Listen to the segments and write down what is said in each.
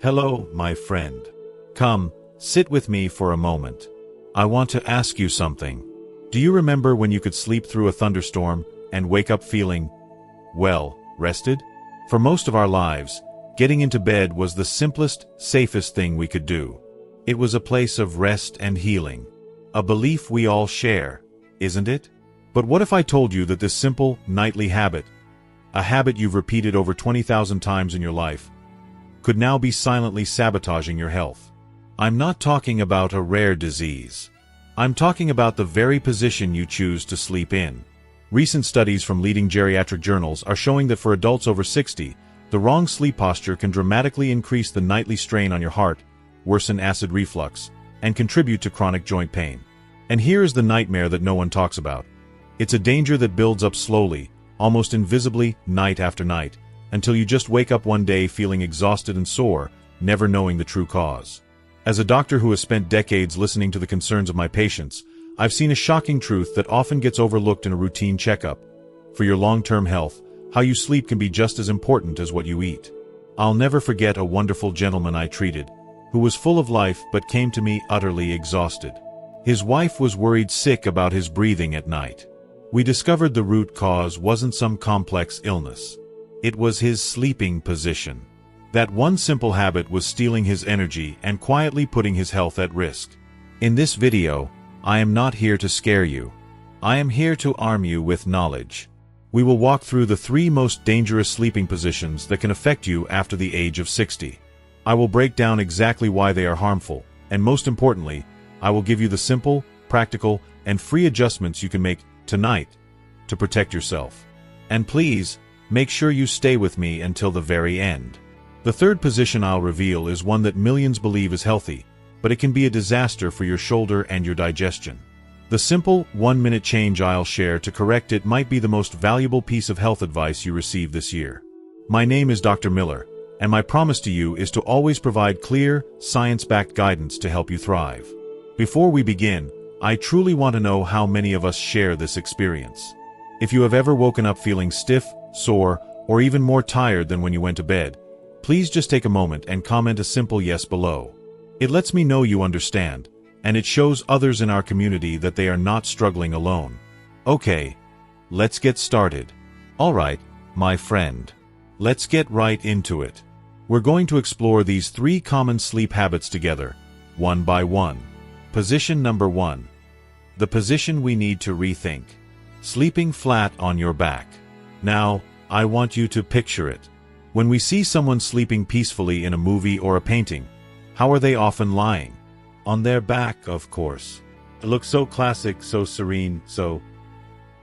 Hello, my friend. Come, sit with me for a moment. I want to ask you something. Do you remember when you could sleep through a thunderstorm and wake up feeling, well, rested? For most of our lives, getting into bed was the simplest, safest thing we could do. It was a place of rest and healing. A belief we all share, isn't it? But what if I told you that this simple, nightly habit, a habit you've repeated over 20,000 times in your life, could now be silently sabotaging your health? I'm not talking about a rare disease. I'm talking about the very position you choose to sleep in. Recent studies from leading geriatric journals are showing that for adults over 60, the wrong sleep posture can dramatically increase the nightly strain on your heart, worsen acid reflux, and contribute to chronic joint pain. And here is the nightmare that no one talks about. It's a danger that builds up slowly, almost invisibly, night after night, until you just wake up one day feeling exhausted and sore, never knowing the true cause. As a doctor who has spent decades listening to the concerns of my patients, I've seen a shocking truth that often gets overlooked in a routine checkup. For your long-term health, how you sleep can be just as important as what you eat. I'll never forget a wonderful gentleman I treated, who was full of life but came to me utterly exhausted. His wife was worried sick about his breathing at night. We discovered the root cause wasn't some complex illness. It was his sleeping position. That one simple habit was stealing his energy and quietly putting his health at risk. In this video, I am not here to scare you. I am here to arm you with knowledge. We will walk through the 3 most dangerous sleeping positions that can affect you after the age of 60. I will break down exactly why they are harmful, and most importantly, I will give you the simple, practical, and free adjustments you can make tonight to protect yourself. And please, make sure you stay with me until the very end. The third position I'll reveal is one that millions believe is healthy, but it can be a disaster for your shoulder and your digestion. The simple, 1-minute change I'll share to correct it might be the most valuable piece of health advice you receive this year. My name is Dr. Miller, and my promise to you is to always provide clear, science-backed guidance to help you thrive. Before we begin, I truly want to know how many of us share this experience. If you have ever woken up feeling stiff, sore, or even more tired than when you went to bed, please just take a moment and comment a simple yes below. It lets me know you understand, and it shows others in our community that they are not struggling alone. Okay, let's get started. Alright, my friend. Let's get right into it. We're going to explore these 3 common sleep habits together, one by one. Position number 1. The position we need to rethink. Sleeping flat on your back. Now, I want you to picture it. When we see someone sleeping peacefully in a movie or a painting, how are they often lying? On their back, of course. It looks so classic, so serene, so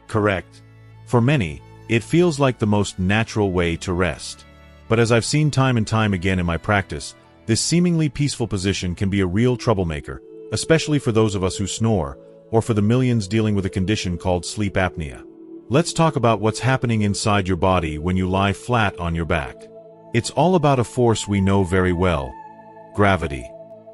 correct. For many, it feels like the most natural way to rest. But as I've seen time and time again in my practice, this seemingly peaceful position can be a real troublemaker, especially for those of us who snore, or for the millions dealing with a condition called sleep apnea. Let's talk about what's happening inside your body when you lie flat on your back. It's all about a force we know very well: gravity.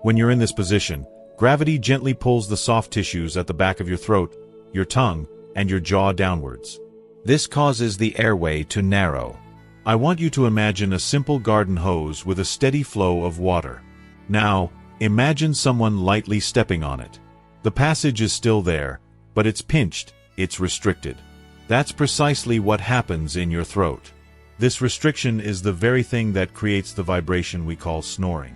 When you're in this position, gravity gently pulls the soft tissues at the back of your throat, your tongue, and your jaw downwards. This causes the airway to narrow. I want you to imagine a simple garden hose with a steady flow of water. Now, imagine someone lightly stepping on it. The passage is still there, but it's pinched, it's restricted. That's precisely what happens in your throat. This restriction is the very thing that creates the vibration we call snoring.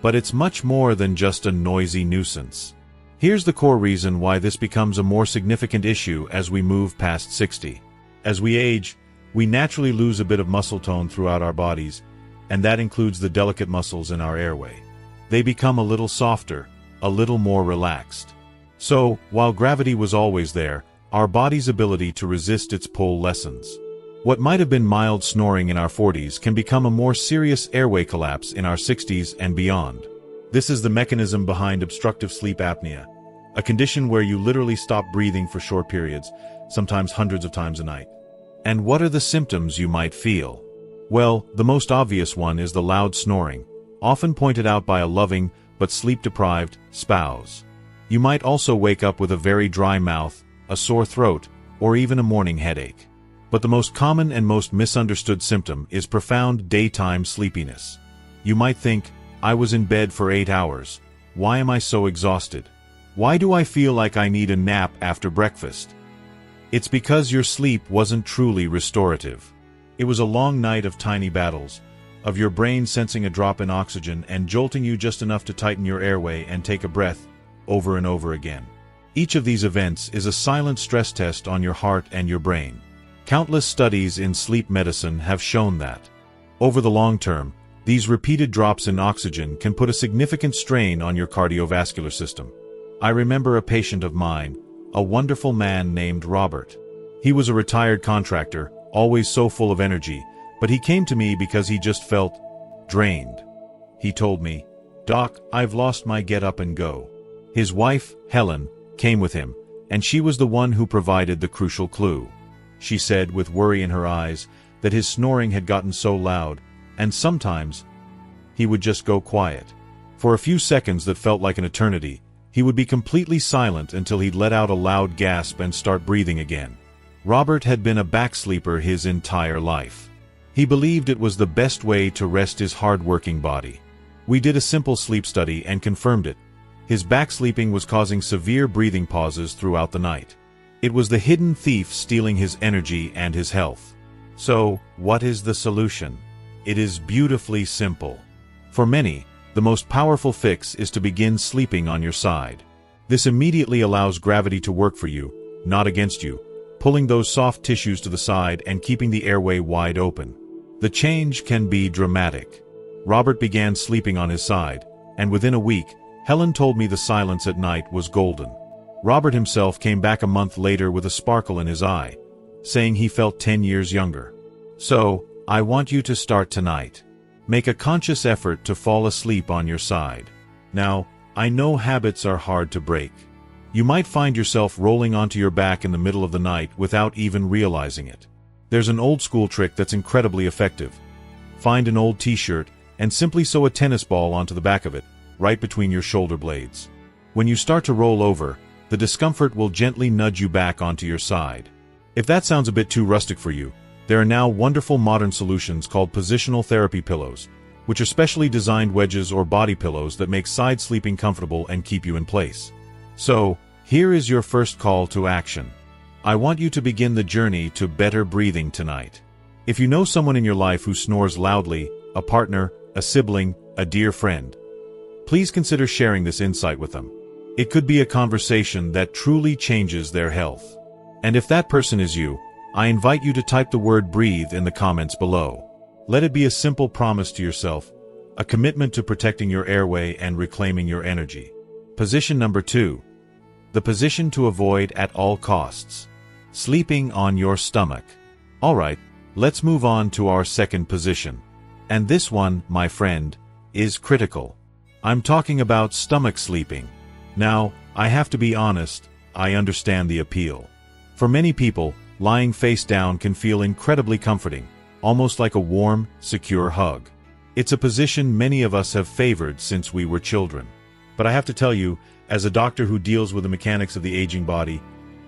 But it's much more than just a noisy nuisance. Here's the core reason why this becomes a more significant issue as we move past 60. As we age, we naturally lose a bit of muscle tone throughout our bodies, and that includes the delicate muscles in our airway. They become a little softer, a little more relaxed. So, while gravity was always there, our body's ability to resist its pull lessens. What might have been mild snoring in our 40s can become a more serious airway collapse in our 60s and beyond. This is the mechanism behind obstructive sleep apnea, a condition where you literally stop breathing for short periods, sometimes hundreds of times a night. And what are the symptoms you might feel? Well, the most obvious one is the loud snoring, often pointed out by a loving but sleep-deprived spouse. You might also wake up with a very dry mouth, a sore throat, or even a morning headache. But the most common and most misunderstood symptom is profound daytime sleepiness. You might think, I was in bed for 8 hours. Why am I so exhausted? Why do I feel like I need a nap after breakfast? It's because your sleep wasn't truly restorative. It was a long night of tiny battles, of your brain sensing a drop in oxygen and jolting you just enough to tighten your airway and take a breath, over and over again. Each of these events is a silent stress test on your heart and your brain. Countless studies in sleep medicine have shown that, over the long term, these repeated drops in oxygen can put a significant strain on your cardiovascular system. I remember a patient of mine, a wonderful man named Robert. He was a retired contractor, always so full of energy, but he came to me because he just felt drained. He told me, "Doc, I've lost my get up and go." His wife, Helen, came with him, and she was the one who provided the crucial clue. She said, with worry in her eyes, that his snoring had gotten so loud, and sometimes he would just go quiet. For a few seconds that felt like an eternity, he would be completely silent until he'd let out a loud gasp and start breathing again. Robert had been a back sleeper his entire life. He believed it was the best way to rest his hard-working body. We did a simple sleep study and confirmed it. His back sleeping was causing severe breathing pauses throughout the night. It was the hidden thief stealing his energy and his health. So, what is the solution? It is beautifully simple. For many, the most powerful fix is to begin sleeping on your side. This immediately allows gravity to work for you, not against you, pulling those soft tissues to the side and keeping the airway wide open. The change can be dramatic. Robert began sleeping on his side, and within a week, Helen told me the silence at night was golden. Robert himself came back a month later with a sparkle in his eye, saying he felt 10 years younger. So, I want you to start tonight. Make a conscious effort to fall asleep on your side. Now, I know habits are hard to break. You might find yourself rolling onto your back in the middle of the night without even realizing it. There's an old school trick that's incredibly effective. Find an old t-shirt and simply sew a tennis ball onto the back of it, right between your shoulder blades. When you start to roll over, the discomfort will gently nudge you back onto your side. If that sounds a bit too rustic for you, there are now wonderful modern solutions called positional therapy pillows, which are specially designed wedges or body pillows that make side sleeping comfortable and keep you in place. So, here is your first call to action. I want you to begin the journey to better breathing tonight. If you know someone in your life who snores loudly, a partner, a sibling, a dear friend, please consider sharing this insight with them. It could be a conversation that truly changes their health. And if that person is you, I invite you to type the word breathe in the comments below. Let it be a simple promise to yourself, a commitment to protecting your airway and reclaiming your energy. Position number 2. The position to avoid at all costs. Sleeping on your stomach. Alright, let's move on to our second position. And this one, my friend, is critical. I'm talking about stomach sleeping. Now, I have to be honest, I understand the appeal. For many people, lying face down can feel incredibly comforting, almost like a warm, secure hug. It's a position many of us have favored since we were children. But I have to tell you, as a doctor who deals with the mechanics of the aging body,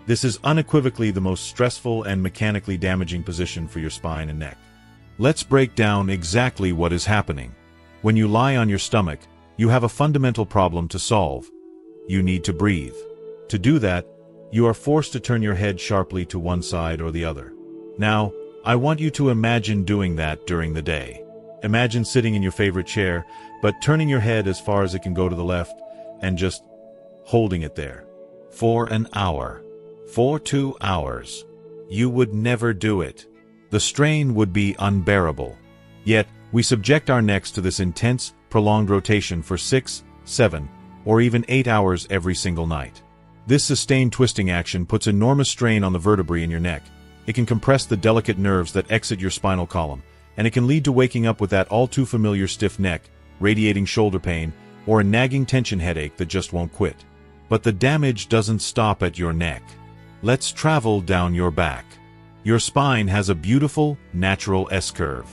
this is unequivocally the most stressful and mechanically damaging position for your spine and neck. Let's break down exactly what is happening. When you lie on your stomach, you have a fundamental problem to solve. You need to breathe. To do that, you are forced to turn your head sharply to one side or the other. Now, I want you to imagine doing that during the day. Imagine sitting in your favorite chair, but turning your head as far as it can go to the left, and just holding it there. For an hour. For 2 hours. You would never do it. The strain would be unbearable. Yet, we subject our necks to this intense, prolonged rotation for 6, 7, or even 8 hours every single night. This sustained twisting action puts enormous strain on the vertebrae in your neck. It can compress the delicate nerves that exit your spinal column, and it can lead to waking up with that all-too-familiar stiff neck, radiating shoulder pain, or a nagging tension headache that just won't quit. But the damage doesn't stop at your neck. Let's travel down your back. Your spine has a beautiful, natural S-curve.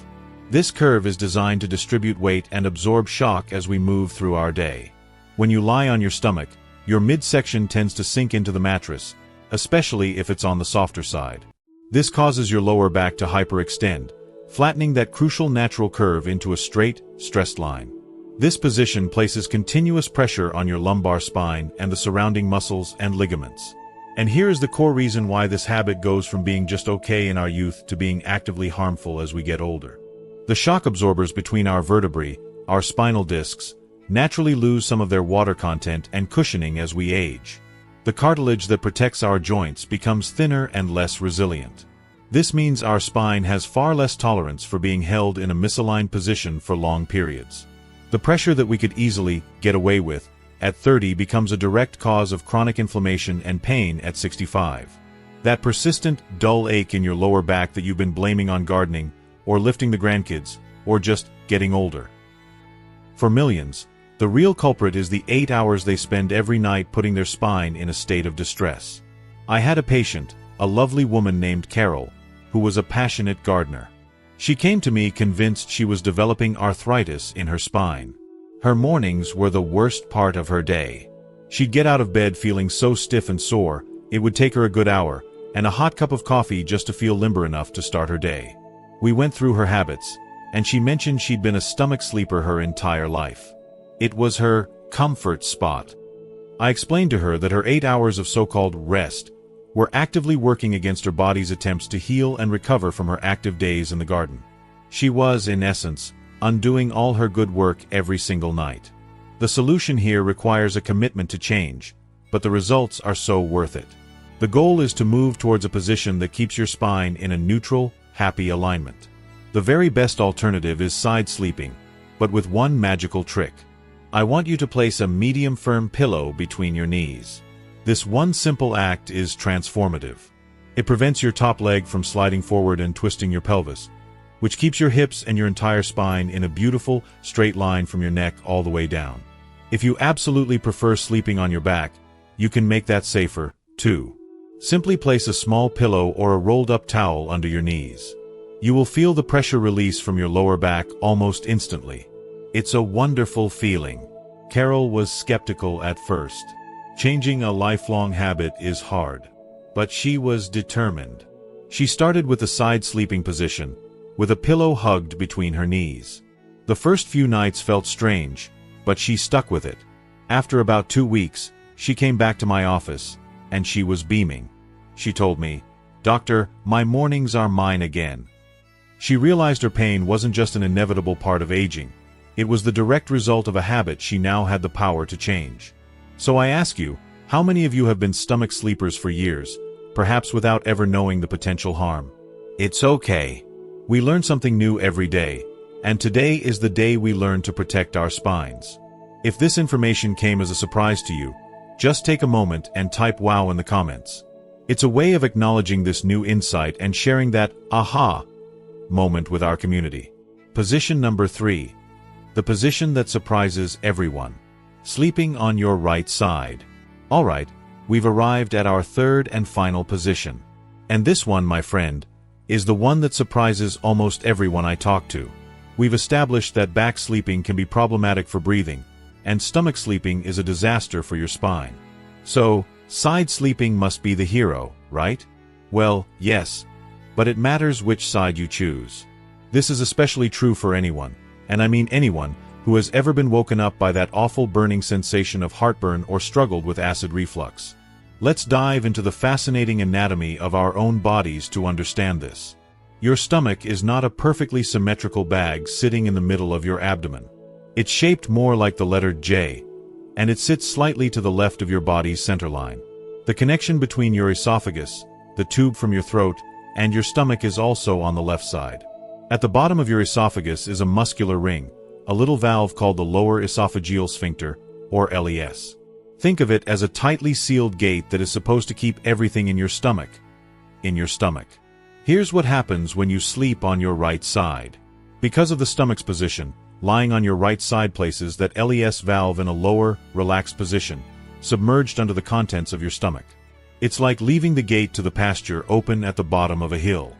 This curve is designed to distribute weight and absorb shock as we move through our day. When you lie on your stomach, your midsection tends to sink into the mattress, especially if it's on the softer side. This causes your lower back to hyperextend, flattening that crucial natural curve into a straight, stressed line. This position places continuous pressure on your lumbar spine and the surrounding muscles and ligaments. And here is the core reason why this habit goes from being just okay in our youth to being actively harmful as we get older. The shock absorbers between our vertebrae, our spinal discs, naturally lose some of their water content and cushioning as we age. The cartilage that protects our joints becomes thinner and less resilient. This means our spine has far less tolerance for being held in a misaligned position for long periods. The pressure that we could easily get away with at 30 becomes a direct cause of chronic inflammation and pain at 65. That persistent, dull ache in your lower back that you've been blaming on gardening, or lifting the grandkids, or just getting older. For millions, the real culprit is the 8 hours they spend every night putting their spine in a state of distress. I had a patient, a lovely woman named Carol, who was a passionate gardener. She came to me convinced she was developing arthritis in her spine. Her mornings were the worst part of her day. She'd get out of bed feeling so stiff and sore, it would take her a good hour, and a hot cup of coffee just to feel limber enough to start her day. We went through her habits, and she mentioned she'd been a stomach sleeper her entire life. It was her comfort spot. I explained to her that her 8 hours of so-called rest were actively working against her body's attempts to heal and recover from her active days in the garden. She was, in essence, undoing all her good work every single night. The solution here requires a commitment to change, but the results are so worth it. The goal is to move towards a position that keeps your spine in a neutral, happy alignment. The very best alternative is side sleeping, but with one magical trick. I want you to place a medium firm pillow between your knees. This one simple act is transformative. It prevents your top leg from sliding forward and twisting your pelvis, which keeps your hips and your entire spine in a beautiful, straight line from your neck all the way down. If you absolutely prefer sleeping on your back, you can make that safer, too. Simply place a small pillow or a rolled-up towel under your knees. You will feel the pressure release from your lower back almost instantly. It's a wonderful feeling. Carol was skeptical at first. Changing a lifelong habit is hard. But she was determined. She started with a side sleeping position, with a pillow hugged between her knees. The first few nights felt strange, but she stuck with it. After about 2 weeks, she came back to my office, and she was beaming. She told me, "Doctor, my mornings are mine again." She realized her pain wasn't just an inevitable part of aging. It was the direct result of a habit she now had the power to change. So I ask you, how many of you have been stomach sleepers for years, perhaps without ever knowing the potential harm? It's okay. We learn something new every day, and today is the day we learn to protect our spines. If this information came as a surprise to you, just take a moment and type "wow" in the comments. It's a way of acknowledging this new insight and sharing that aha moment with our community. Position number 3. The position that surprises everyone. Sleeping on your right side. Alright, we've arrived at our third and final position. And this one, my friend, is the one that surprises almost everyone I talk to. We've established that back sleeping can be problematic for breathing, and stomach sleeping is a disaster for your spine. So, side sleeping must be the hero, right? Well, yes, but it matters which side you choose. This is especially true for anyone, and I mean anyone, who has ever been woken up by that awful burning sensation of heartburn or struggled with acid reflux. Let's dive into the fascinating anatomy of our own bodies to understand this. Your stomach is not a perfectly symmetrical bag sitting in the middle of your abdomen. It's shaped more like the letter J, and it sits slightly to the left of your body's centerline. The connection between your esophagus, the tube from your throat, and your stomach is also on the left side. At the bottom of your esophagus is a muscular ring, a little valve called the lower esophageal sphincter, or LES. Think of it as a tightly sealed gate that is supposed to keep everything in your stomach. Here's what happens when you sleep on your right side. Because of the stomach's position, lying on your right side places that LES valve in a lower, relaxed position, submerged under the contents of your stomach. It's like leaving the gate to the pasture open at the bottom of a hill.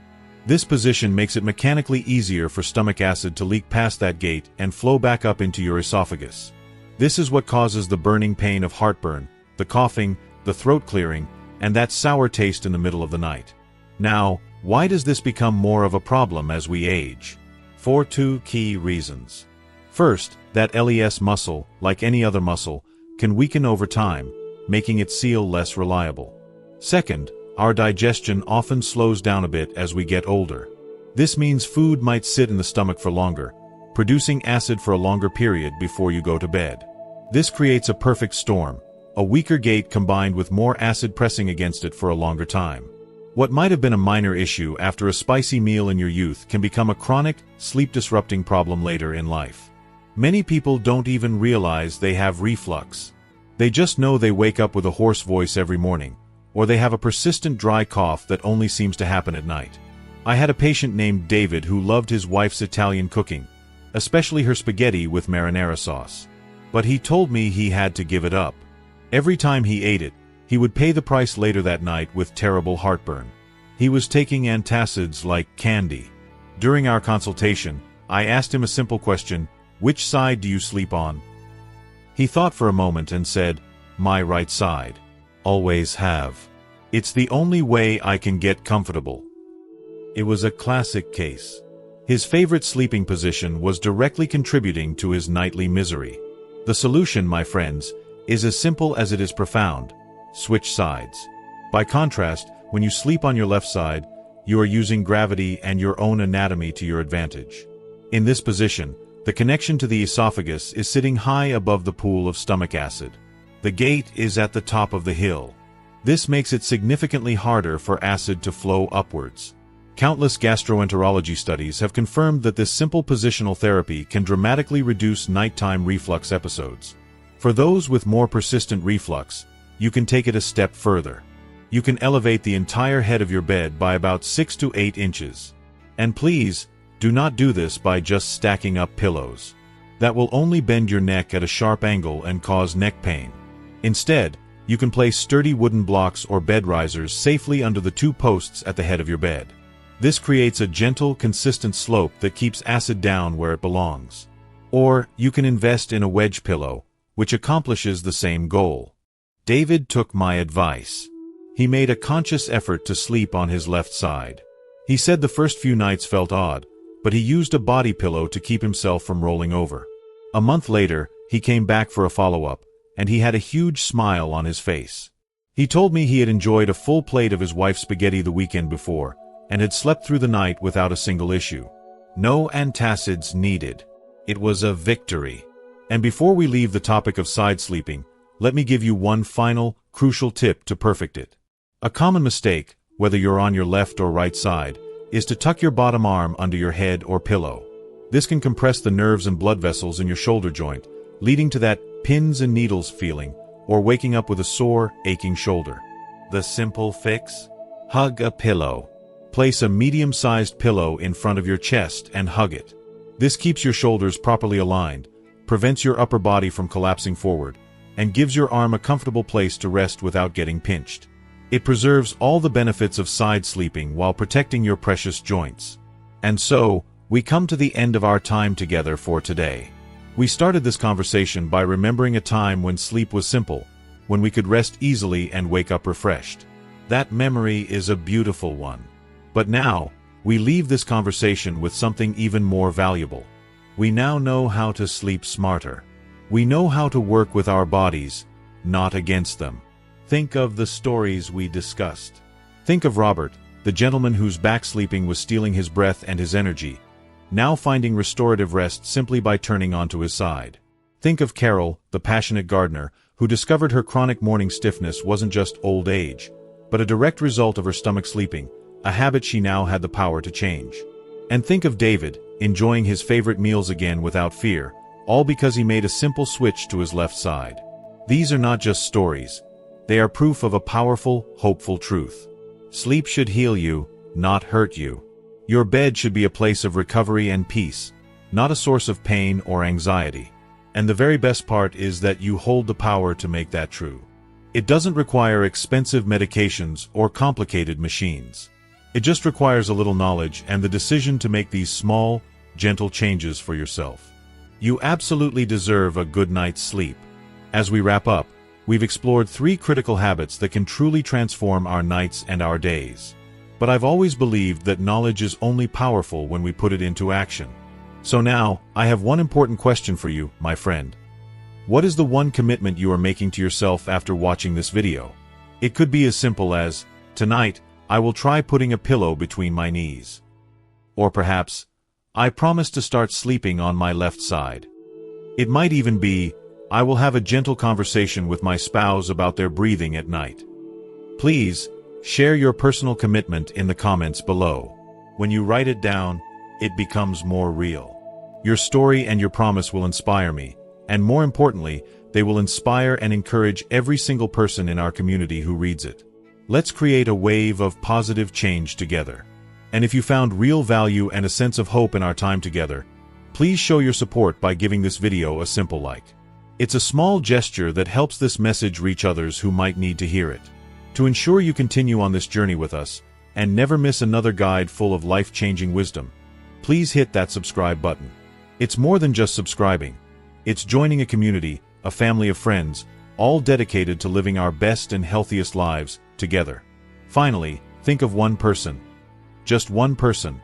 This position makes it mechanically easier for stomach acid to leak past that gate and flow back up into your esophagus. This is what causes the burning pain of heartburn, the coughing, the throat clearing, and that sour taste in the middle of the night. Now, why does this become more of a problem as we age? For 2 key reasons. First, that LES muscle, like any other muscle, can weaken over time, making its seal less reliable. Second, our digestion often slows down a bit as we get older. This means food might sit in the stomach for longer, producing acid for a longer period before you go to bed. This creates a perfect storm, a weaker gate combined with more acid pressing against it for a longer time. What might have been a minor issue after a spicy meal in your youth can become a chronic, sleep-disrupting problem later in life. Many people don't even realize they have reflux. They just know they wake up with a hoarse voice every morning, or they have a persistent dry cough that only seems to happen at night. I had a patient named David who loved his wife's Italian cooking, especially her spaghetti with marinara sauce. But he told me he had to give it up. Every time he ate it, he would pay the price later that night with terrible heartburn. He was taking antacids like candy. During our consultation, I asked him a simple question: which side do you sleep on? He thought for a moment and said, "My right side. Always have. It's the only way I can get comfortable." It was a classic case. His favorite sleeping position was directly contributing to his nightly misery. The solution, my friends, is as simple as it is profound: switch sides. By contrast, when you sleep on your left side, you are using gravity and your own anatomy to your advantage. In this position, the connection to the esophagus is sitting high above the pool of stomach acid. The gate is at the top of the hill. This makes it significantly harder for acid to flow upwards. Countless gastroenterology studies have confirmed that this simple positional therapy can dramatically reduce nighttime reflux episodes. For those with more persistent reflux, you can take it a step further. You can elevate the entire head of your bed by about 6 to 8 inches. And please, do not do this by just stacking up pillows. That will only bend your neck at a sharp angle and cause neck pain. Instead, you can place sturdy wooden blocks or bed risers safely under the 2 posts at the head of your bed. This creates a gentle, consistent slope that keeps acid down where it belongs. Or, you can invest in a wedge pillow, which accomplishes the same goal. David took my advice. He made a conscious effort to sleep on his left side. He said the first few nights felt odd, but he used a body pillow to keep himself from rolling over. A month later, he came back for a follow-up, and he had a huge smile on his face. He told me he had enjoyed a full plate of his wife's spaghetti the weekend before, and had slept through the night without a single issue. No antacids needed. It was a victory. And before we leave the topic of side sleeping, let me give you one final, crucial tip to perfect it. A common mistake, whether you're on your left or right side, is to tuck your bottom arm under your head or pillow. This can compress the nerves and blood vessels in your shoulder joint, leading to that pins and needles feeling, or waking up with a sore, aching shoulder. The simple fix? Hug a pillow. Place a medium-sized pillow in front of your chest and hug it. This keeps your shoulders properly aligned, prevents your upper body from collapsing forward, and gives your arm a comfortable place to rest without getting pinched. It preserves all the benefits of side sleeping while protecting your precious joints. And so, we come to the end of our time together for today. We started this conversation by remembering a time when sleep was simple, when we could rest easily and wake up refreshed. That memory is a beautiful one. But now, we leave this conversation with something even more valuable. We now know how to sleep smarter. We know how to work with our bodies, not against them. Think of the stories we discussed. Think of Robert, the gentleman whose back sleeping was stealing his breath and his energy, now finding restorative rest simply by turning onto his side. Think of Carol, the passionate gardener, who discovered her chronic morning stiffness wasn't just old age, but a direct result of her stomach sleeping, a habit she now had the power to change. And think of David, enjoying his favorite meals again without fear, all because he made a simple switch to his left side. These are not just stories. They are proof of a powerful, hopeful truth. Sleep should heal you, not hurt you. Your bed should be a place of recovery and peace, not a source of pain or anxiety. And the very best part is that you hold the power to make that true. It doesn't require expensive medications or complicated machines. It just requires a little knowledge and the decision to make these small, gentle changes for yourself. You absolutely deserve a good night's sleep. As we wrap up, we've explored 3 critical habits that can truly transform our nights and our days. But I've always believed that knowledge is only powerful when we put it into action. So now, I have one important question for you, my friend. What is the one commitment you are making to yourself after watching this video? It could be as simple as, tonight, I will try putting a pillow between my knees. Or perhaps, I promise to start sleeping on my left side. It might even be, I will have a gentle conversation with my spouse about their breathing at night. Please, share your personal commitment in the comments below. When you write it down, it becomes more real. Your story and your promise will inspire me, and more importantly, they will inspire and encourage every single person in our community who reads it. Let's create a wave of positive change together. And if you found real value and a sense of hope in our time together, please show your support by giving this video a simple like. It's a small gesture that helps this message reach others who might need to hear it. To ensure you continue on this journey with us, and never miss another guide full of life-changing wisdom, please hit that subscribe button. It's more than just subscribing. It's joining a community, a family of friends, all dedicated to living our best and healthiest lives together. Finally, think of one person, just one person,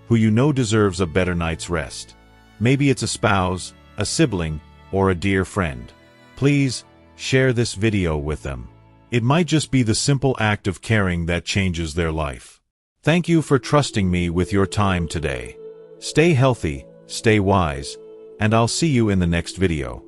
who you know deserves a better night's rest. Maybe it's a spouse, a sibling, or a dear friend. Please, share this video with them. It might just be the simple act of caring that changes their life. Thank you for trusting me with your time today. Stay healthy, stay wise, and I'll see you in the next video.